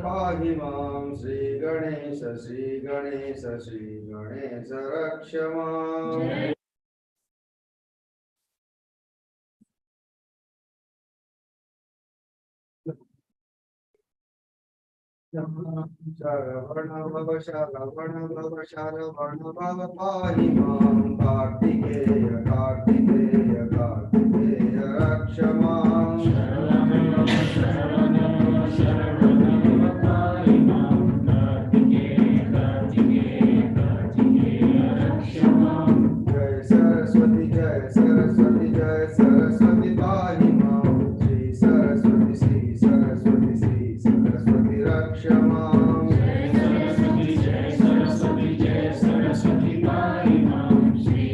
पाहि मां श्री गणेश रक्ष मां। शरवण भव पाहि मां कार्तिकेय रक्ष मां। जय सरस्वती पाहि मां श्री सरस्वती रक्ष मां। जय सरस्वती पाहि मां श्री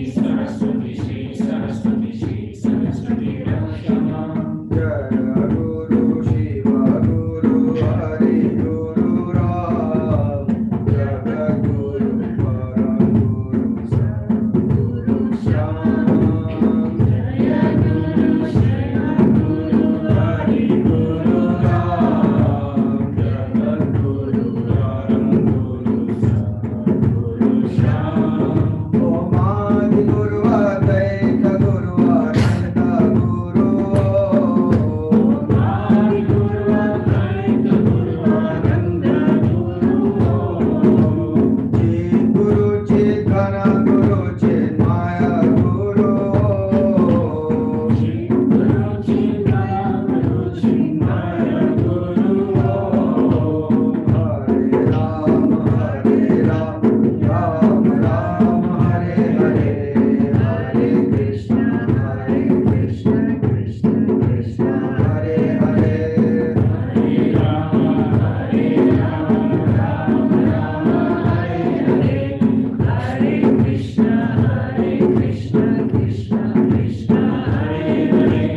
सरस्वती रक्ष मां। जय गुरु शिव गुरु हरि गुरु राम जगद्गुरु परम गुरु सद्गुरु श्याम। जय गुरु शिव गुरु हरि गुरु राम जगद्गुरु परम गुरु सद्गुरु श्याम। ओम आदि गुरु अद्वैत गुरु अनंत गुरु। ओम आदि गुरु अद्वैत गुरु आनंद गुरु। चित् गुरु चित् घन गुरु चित् माया गुरु। श्री गुरु चिन्मय गुरु चिन्मय गुरु। हरे राम राम राम हरे हरे हरे कृष्ण कृष्ण कृष्ण हरे हरे। हरे राम राम राम हरे हरे हरे कृष्ण कृष्ण कृष्ण हरे हरे।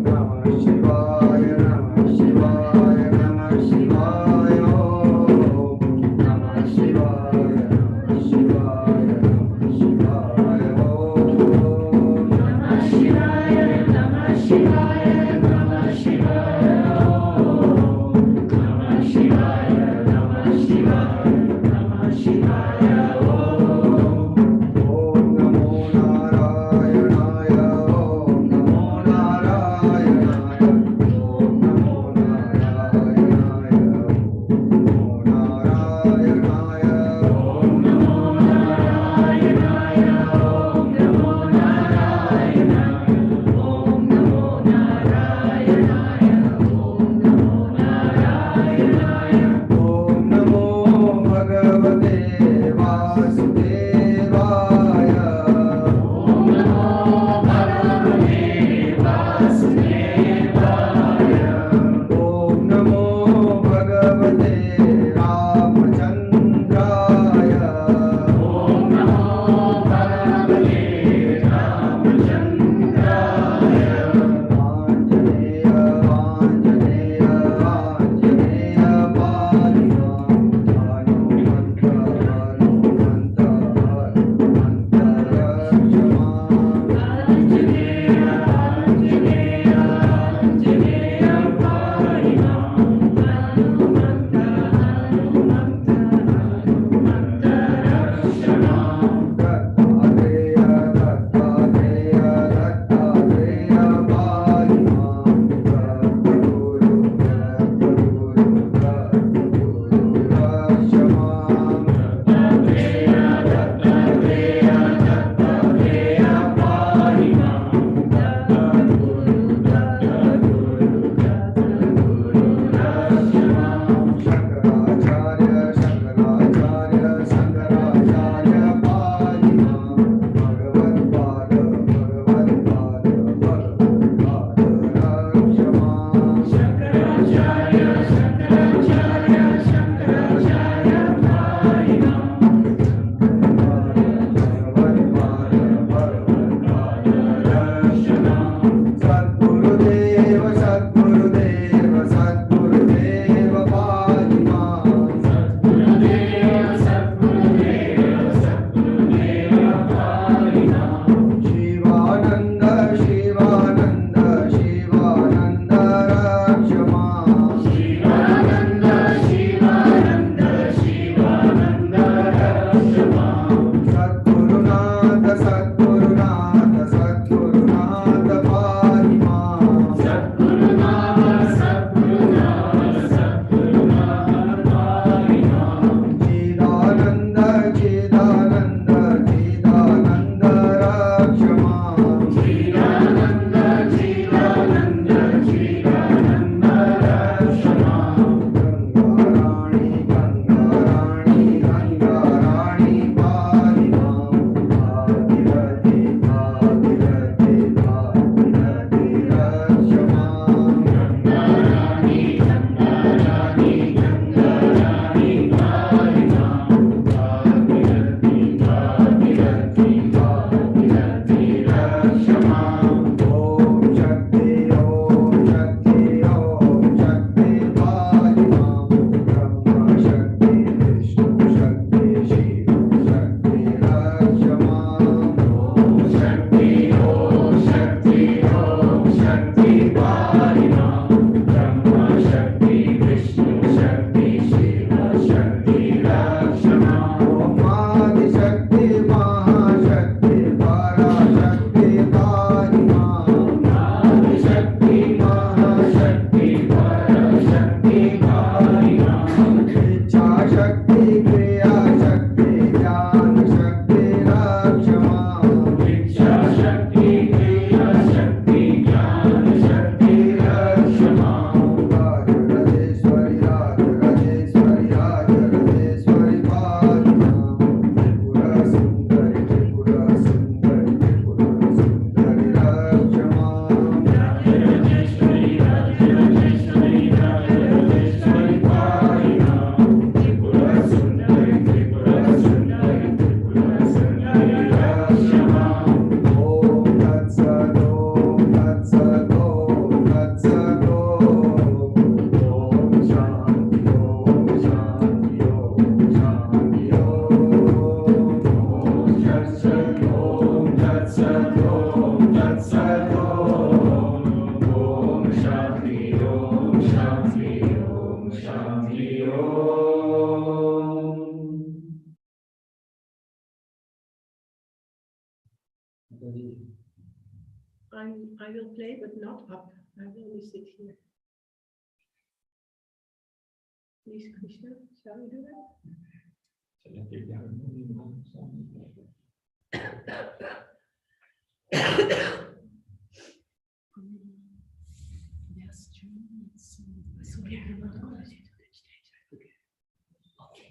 नमः शिवाय नमः शिवाय नमः शिवाय ओम नमः शिवाय नमः शिवाय नमः शिवाय ओम नमः शिवाय नमः शिवाय नमः शिवाय ओम नमः शिवाय नमः शिवाय नमः शिवाय ओम। ओम नमो नारायणाय ओम नमो नारायणाय ओम नमो नारायणाय इच्छा शक्ति क्रिया शक्ति ज्ञान शक्ति रक्षमा इच्छा शक्ति क्रिया शक्ति ज्ञान शक्ति रक्षमा राजराजेश्वरी राजराजेश्वरी राजराजेश्वरी पादमा त्रिपुरा सुंदरी त्रिपुरा सुंदरी त्रिपुरा सुंदरी रक्षमा राजराजेश्वरी राजराजेश्वरी राजराजेश्वरी पादमा त्रिपुरा सुंदरी त्रिपुरा सुंदरी त्रिपुरा सुंदरी रक्षमा ओम तत्सत् ओम तत्सत् ओम तत्सत् ओम शांति ओम शांति ओम शांति ओम तत्सत् ओम तत्सत् ओम तत्सत् Om Shanti Om Shanti Om Shanti Om I will play, but not up. I will only sit here. Please, Krishna, shall we do that? Yes, true. So we are not going to sit on the stage. Okay.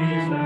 Shiva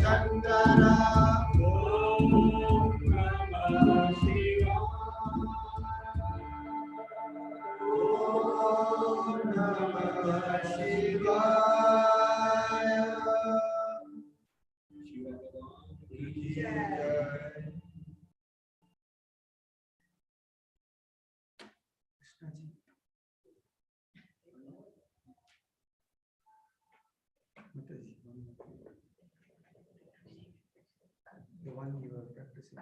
Shankara The one you were practicing.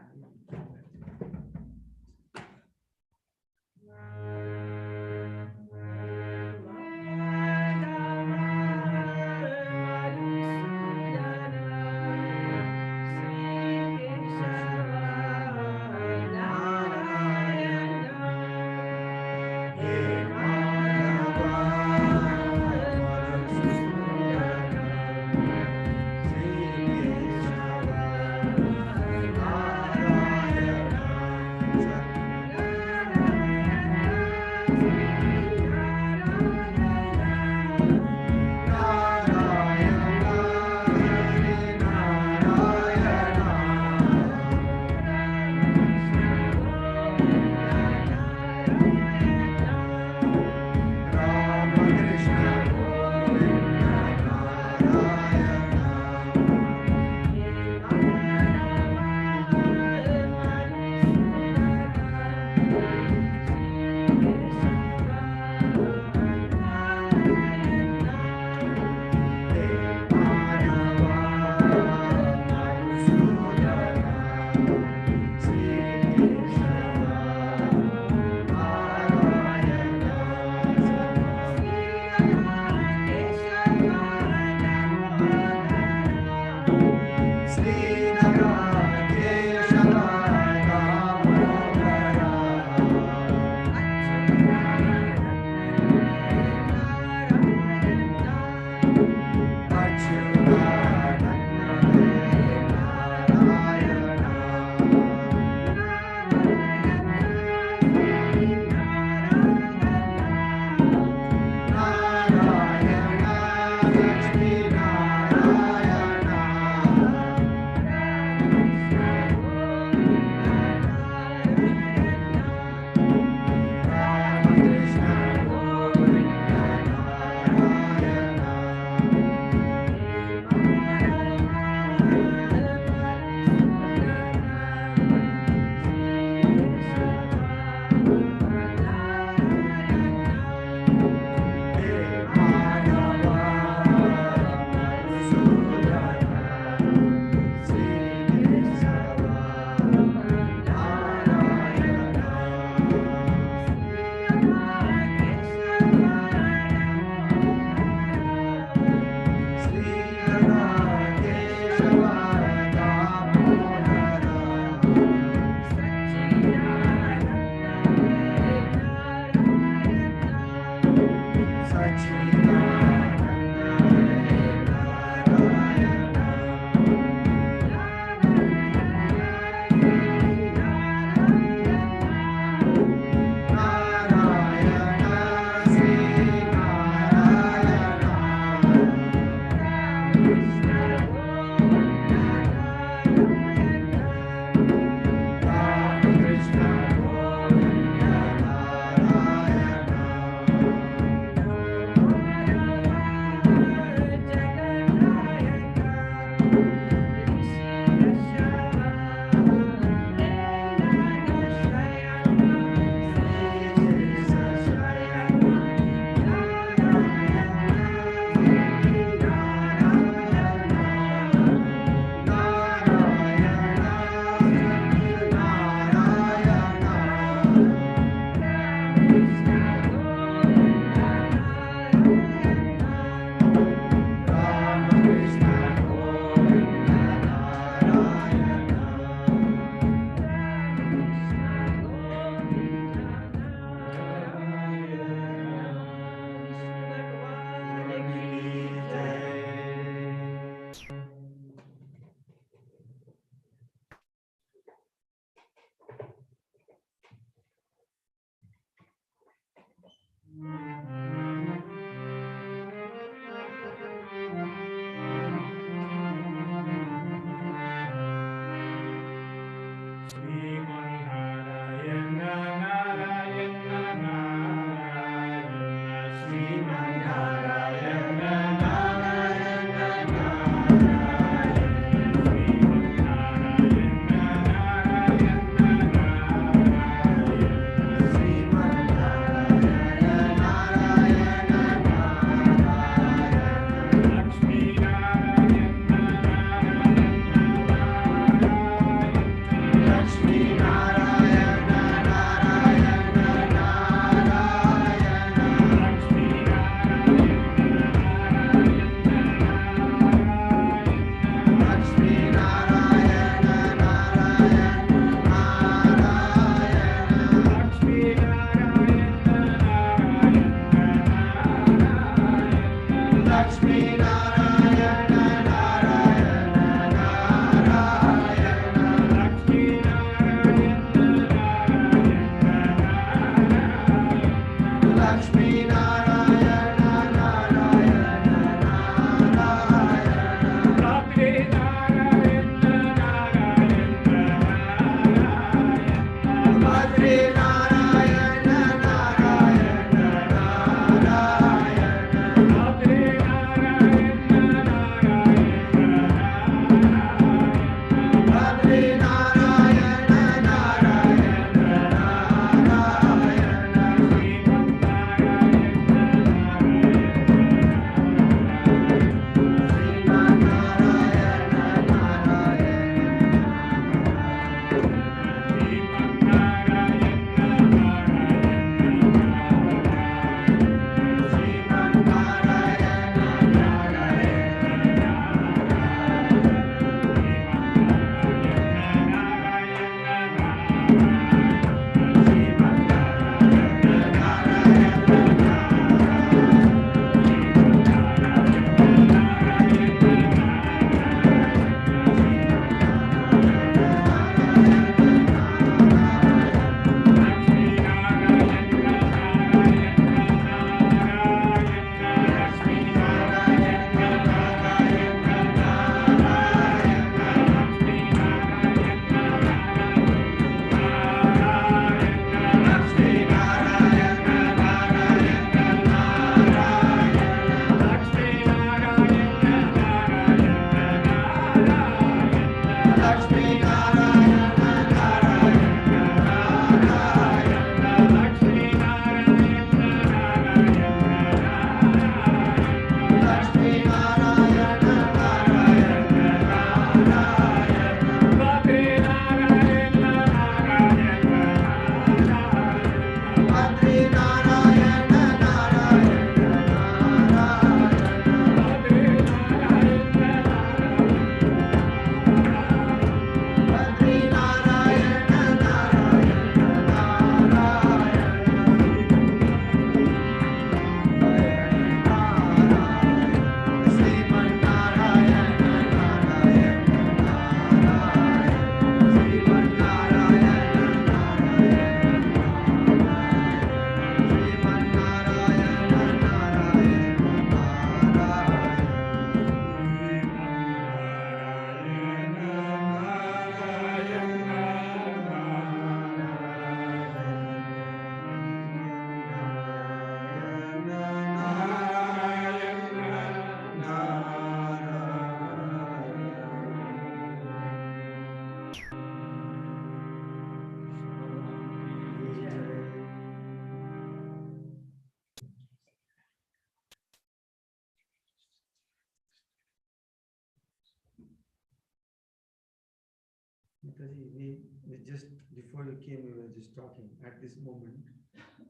Mataji, we just, before you came, we were just talking. At this moment,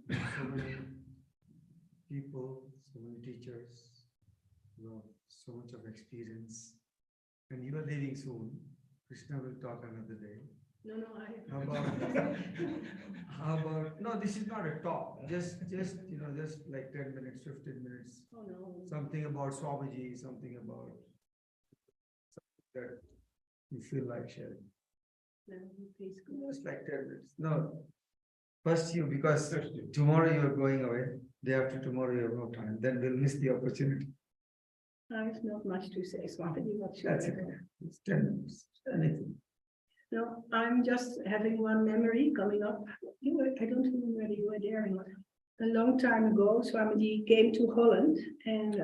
so many people, so many teachers, you have so much of experience. And you are leaving soon. Krishna will talk another day. No, How about, no, this is not a talk. Just like 10 minutes, 15 minutes. Oh no. Something about Swamiji, something that you feel like sharing. No, please go. Just like 10 minutes. No. First you, because tomorrow you are going away. Day after tomorrow you have no time. Then we'll miss the opportunity. I have not much to say, Swamiji. That's it. It's 10 minutes. Anything. No, I'm just having one memory coming up. I don't remember whether you were there or not. A long time ago, Swamiji came to Holland, and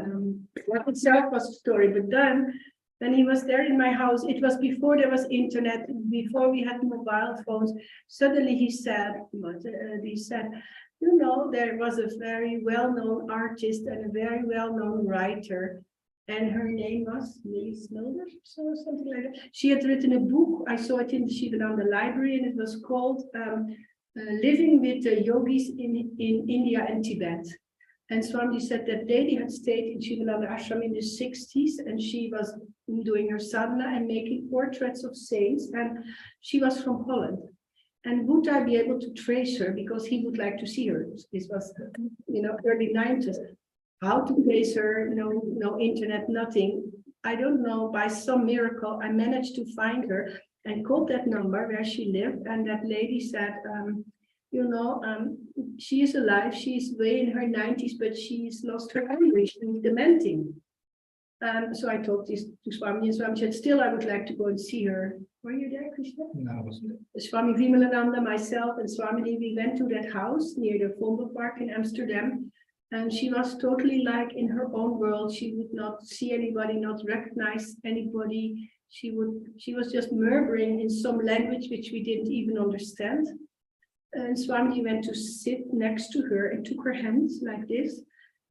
that itself was a story. But then, when he was there in my house, it was before there was internet, before we had mobile phones. Suddenly he said, you know, there was a very well-known artist and a very well-known writer. And her name was Millie Smulders, or something like that. She had written a book. I saw it in the Sivananda library, and it was called Living with the Yogis in India and Tibet. And Swamiji said that lady had stayed in Sivananda Ashram in the 60s, and she was doing her sadhana and making portraits of saints. And she was from Holland. And would I be able to trace her, because he would like to see her? This was, early 90s. How to place her, no internet, nothing. I don't know, by some miracle, I managed to find her and called that number where she lived. And that lady said, she is alive, she's way in her 90s, but she's lost her language and dementing. So I told this to Swami, and Swami said, still, I would like to go and see her. Were you there, Krishna? No, I wasn't. Swami Vimalananda, myself, and Swami, we went to that house near the Vondel Park in Amsterdam. And she was totally like in her own world. She would not see anybody, not recognize anybody. She was just murmuring in some language which we didn't even understand. And Swamiji went to sit next to her and took her hands like this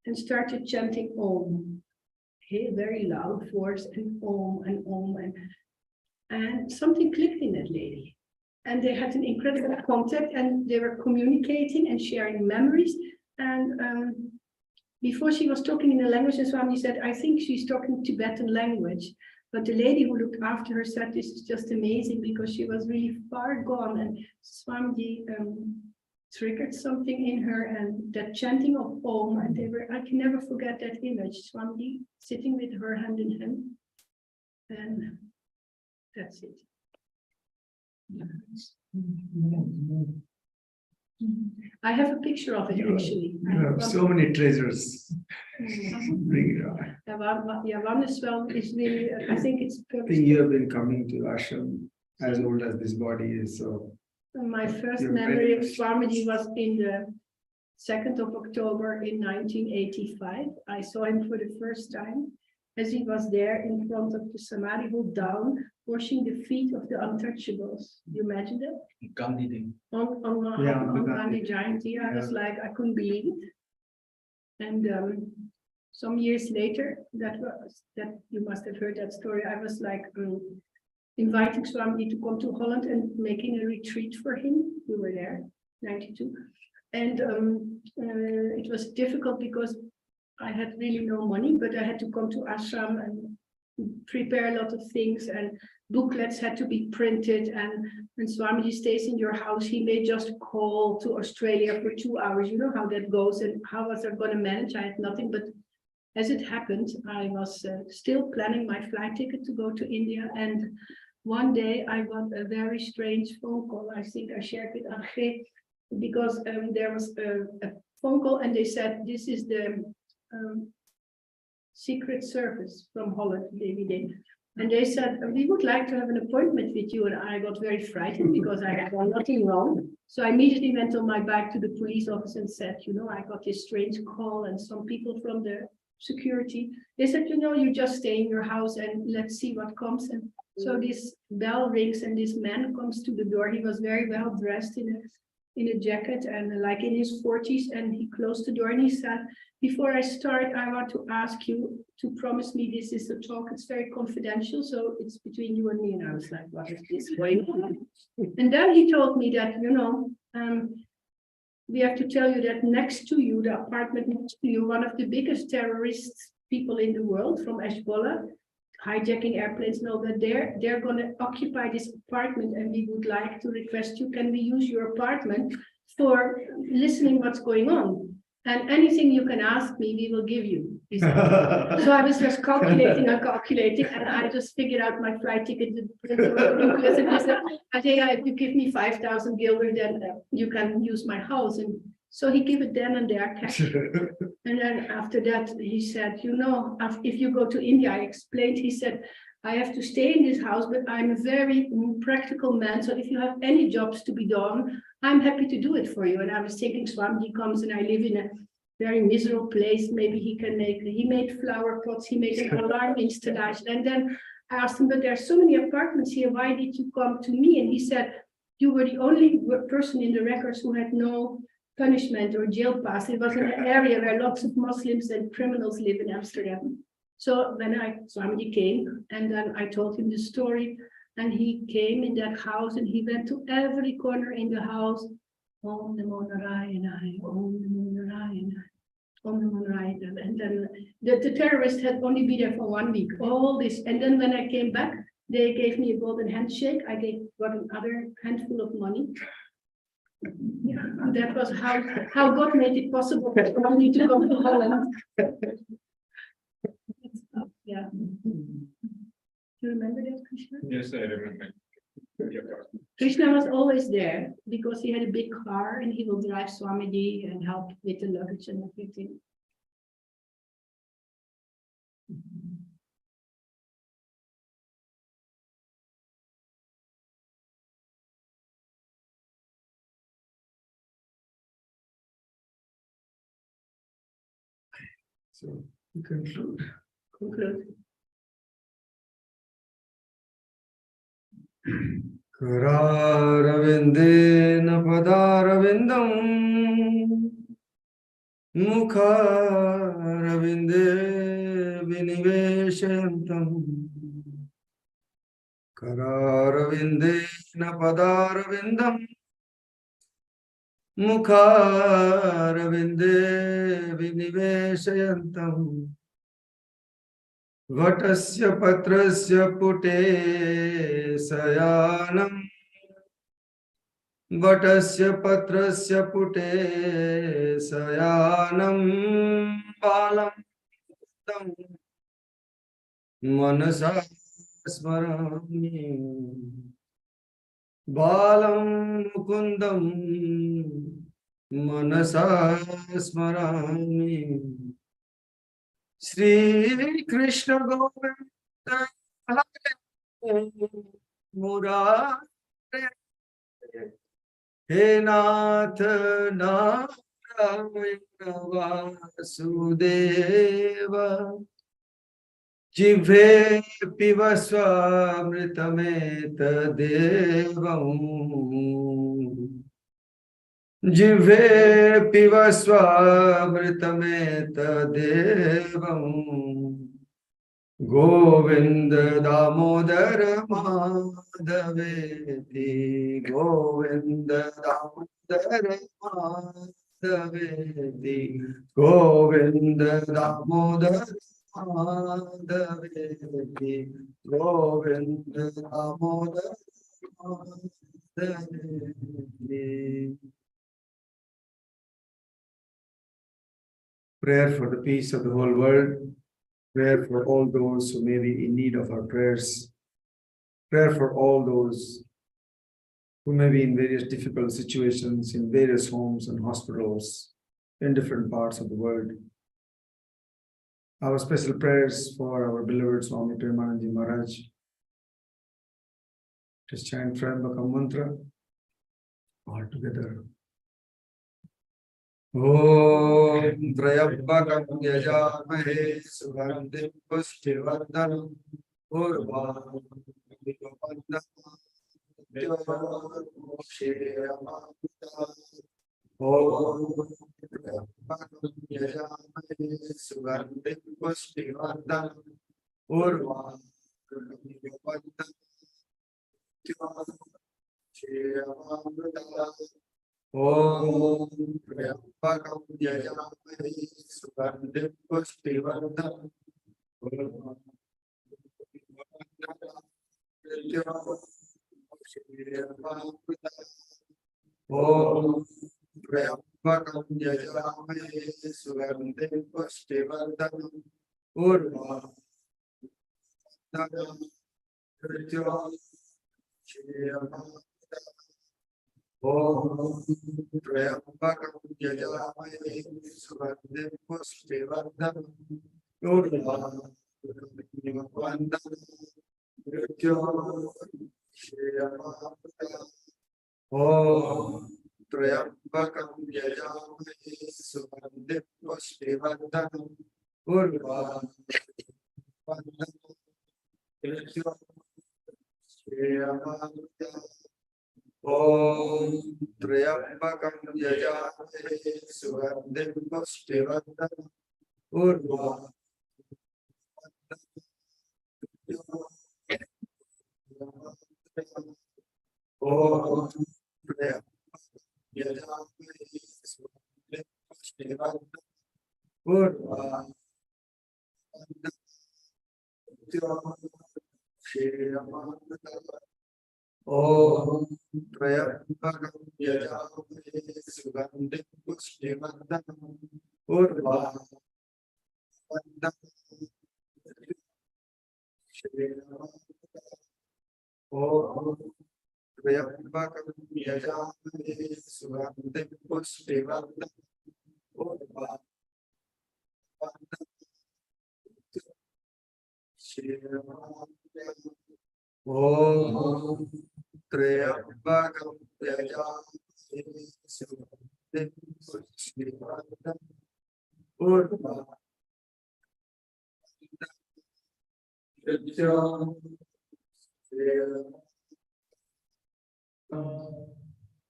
and started chanting Om. Hey, very loud voice, and Om and Om, and something clicked in that lady. And they had an incredible contact, and they were communicating and sharing memories. And before she was talking in the language, and Swami said, I think she's talking Tibetan language. But the lady who looked after her said, this is just amazing, because she was really far gone. And Swami triggered something in her, and that chanting of Om, and I can never forget that image. Swami sitting with her hand in hand. And that's it. I have a picture of it, actually. You have so many treasures. Bring it on. One is really, I think it's I think you have been coming to ashram as old as this body is. So my first memory of Swamiji was in the 2nd of October in 1985. I saw him for the first time as he was there in front of the Samadhi hall down, washing the feet of the untouchables. You imagine that? Gandhi Day. On Gandhi Jayanti, I was like, I couldn't believe it. And some years later, that you must have heard that story. I was like inviting Swami to come to Holland and making a retreat for him. We were there, 92. And it was difficult because I had really no money, but I had to come to ashram and prepare a lot of things, and booklets had to be printed. And when Swamiji stays in your house, he may just call to Australia for 2 hours. You know how that goes, and how was I going to manage? I had nothing, but as it happened, I was still planning my flight ticket to go to India. And one day I got a very strange phone call. I think I shared with Angé, because there was a phone call, and they said, this is the Secret Service from Holland, DVD. And they said, we would like to have an appointment with you. And I got very frightened because I had done nothing wrong. So I immediately went on my bike to the police office and said, I got this strange call, and some people from the security, they said, you just stay in your house and let's see what comes. And so this bell rings, and this man comes to the door. He was very well dressed in a in a jacket and like in his 40s, and he closed the door and he said, before I start, I want to ask you to promise me this is a talk. It's very confidential, so it's between you and me. And I was like, what is this going on? And then he told me that, we have to tell you that next to you, the apartment next to you, one of the biggest terrorist people in the world from Hezbollah, hijacking airplanes and all that, they're going to occupy this apartment, and we would like to request you, can we use your apartment for listening what's going on? And anything you can ask me, we will give you. He said. So I was just calculating, and I just figured out my flight ticket. I think if you give me 5,000 guilder, then you can use my house. And so he gave it then and there cash. And then after that, he said, if you go to India, I explained, he said, I have to stay in this house, but I'm a very practical man. So if you have any jobs to be done, I'm happy to do it for you. And I was thinking, Swamiji comes and I live in a very miserable place. Maybe he made flower pots, he made an alarm installation. And then I asked him, but there are so many apartments here. Why did you come to me? And he said, you were the only person in the records who had no punishment or jail pass. It was an area where lots of Muslims and criminals live in Amsterdam. So when Swamiji came, and then I told him the story, and he came in that house, and he went to every corner in the house. Om Namo Narayana, Om Namo Narayana, Om Namo Narayana. And then the terrorist had only been there for 1 week. All this, and then when I came back, they gave me a golden handshake. I got another handful of money. Yeah, that was how God made it possible for me to go to Holland. Yeah. Do you remember that, Krishna? Yes, I remember. Krishna was always there because he had a big car and he will drive Swamiji and help with the luggage and everything. So we conclude. Kararavindena padaravindam mukharavinde viniveshantam Kararavindena padaravindam mukharavinde viniveshantam Vatasya patrasya pute sayanam Vatasya patrasya pute sayanam balam tam manasa smarami balam mukundam manasa smarami Shri Krishna Govinda Murare He Nath Narayana Vasudeva Jivhe Pivasvamritameta Devam Jive pivasvamritameta devam Govinda Damodara Madhaveti Govinda Damodara Madhaveti Govinda Damodara Madhaveti Govinda Damodara Madhaveti Prayer for the peace of the whole world. Prayer for all those who may be in need of our prayers. Prayer for all those who may be in various difficult situations in various homes and hospitals in different parts of the world. Our special prayers for our beloved Swami Sivanand Seva Maharaj. Just chant Trayambakam mantra all together. Om Trayambakam yajamahe sugandhim pushtivardanam urvam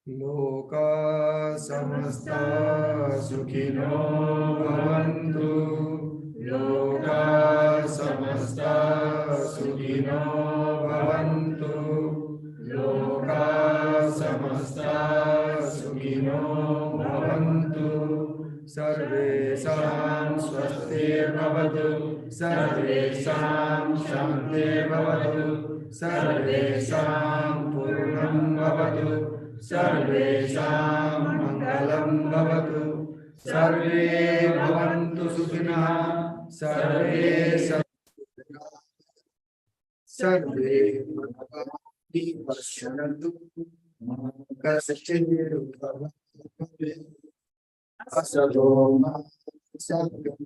Loka samasta sukhino bhavantu. Loka samasta sukhino bhavantu. Loka samasta sukhino bhavantu. Sarvesham swastir bhavatu. Sarvesham shantir bhavatu. Sarvesham purnam bhavatu. Sarvesham mangalam bhavatu. Sarve bhavantu sukhinah. Sarve bhavantu pasyantu. Kaschiru bhavantu. Asadoma sadgam.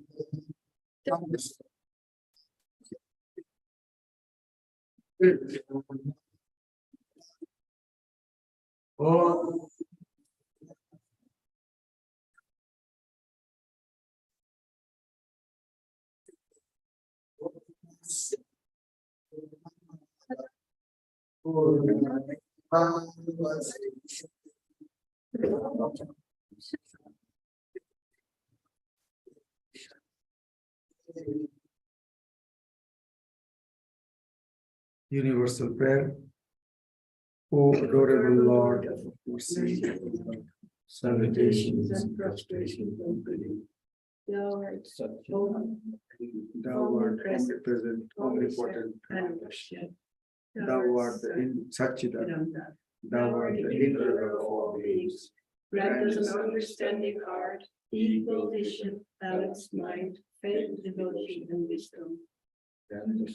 Oh, universal prayer. O adorable Lord of mercy, salutations and prostrations of goodness. Thou art so holy, Thou art omnipresent, omnipotent, and omniscient. Thou art the Satchidananda. Thou art the inner of all beings. Grant us an understanding heart, equal vision, balanced mind, faith, devotion, and wisdom. In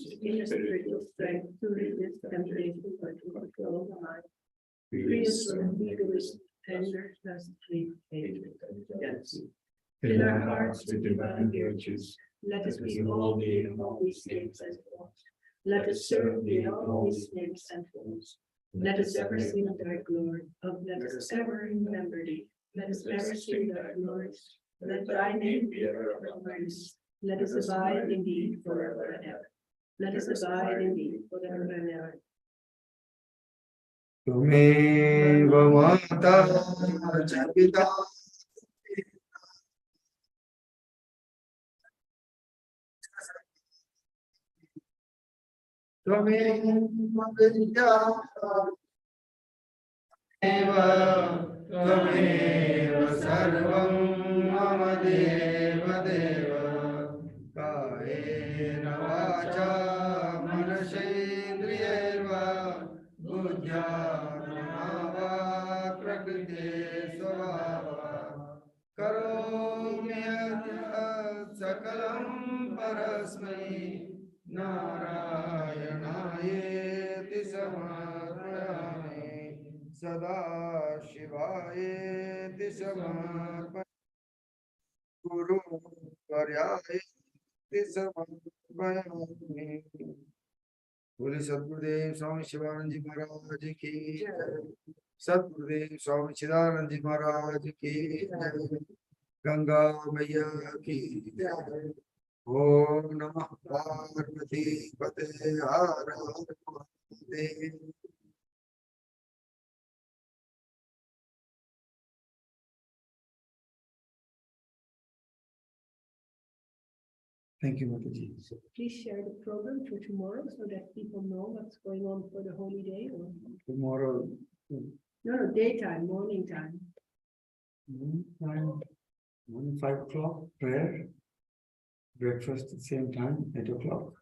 a spiritual strength to resist temptation or to control the mind. Free us from egoism, anger, lust, greed, hatred, and jealousy. Fill our hearts with divine virtues. Let us be holy in all these names and forms. Let us serve thee in all these names and forms. Let us ever sing thy glory. Let us ever remember thee. Let us ever sing thy glories. Let thy name be ever praised. Let us abide in thee forever and ever. Let us abide in thee forever and ever. त्वमेव माता च पिता त्वमेव विद्या त्वमेव सर्वं मम देव देव कायेन वाचा मनसेन्द्रियैर्वा बुद्ध्यात्मना वा प्रकृते स्वभावात् करोमि यत् सकलं परस्मै नारायणायेति समर्पयामि सदा शिवायेति समर्पयामि गुरुवर्यायेति समर्पयामि। बोले सद्गुरुदेव स्वामी शिवानंद जी महाराज की जय। सद्गुरुदेव स्वामी चिदानंद जी महाराज की जय। गंगा मैया की जय। ओम नमः पार्वती पते हर हर Mahadev. Thank you, Mataji. So please share the program for tomorrow so that people know what's going on for the holy day. Or Tomorrow, no, daytime, morning time. morning 5 o'clock, prayer, breakfast at the same time, 8 o'clock.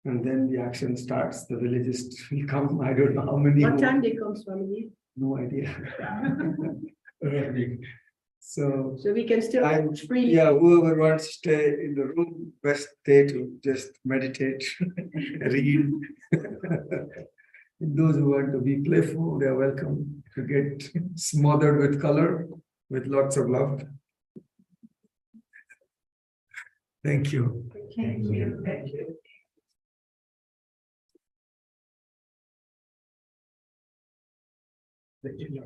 And then the action starts. The villagers will come. I don't know how many. What time they come, Swami? No idea. Really. So we can still freely. Yeah, whoever wants to stay in the room, best day to just meditate, read. Those who want to be playful, they are welcome to get smothered with color, with lots of love. Thank you. Thank you. Thank you. Thank you.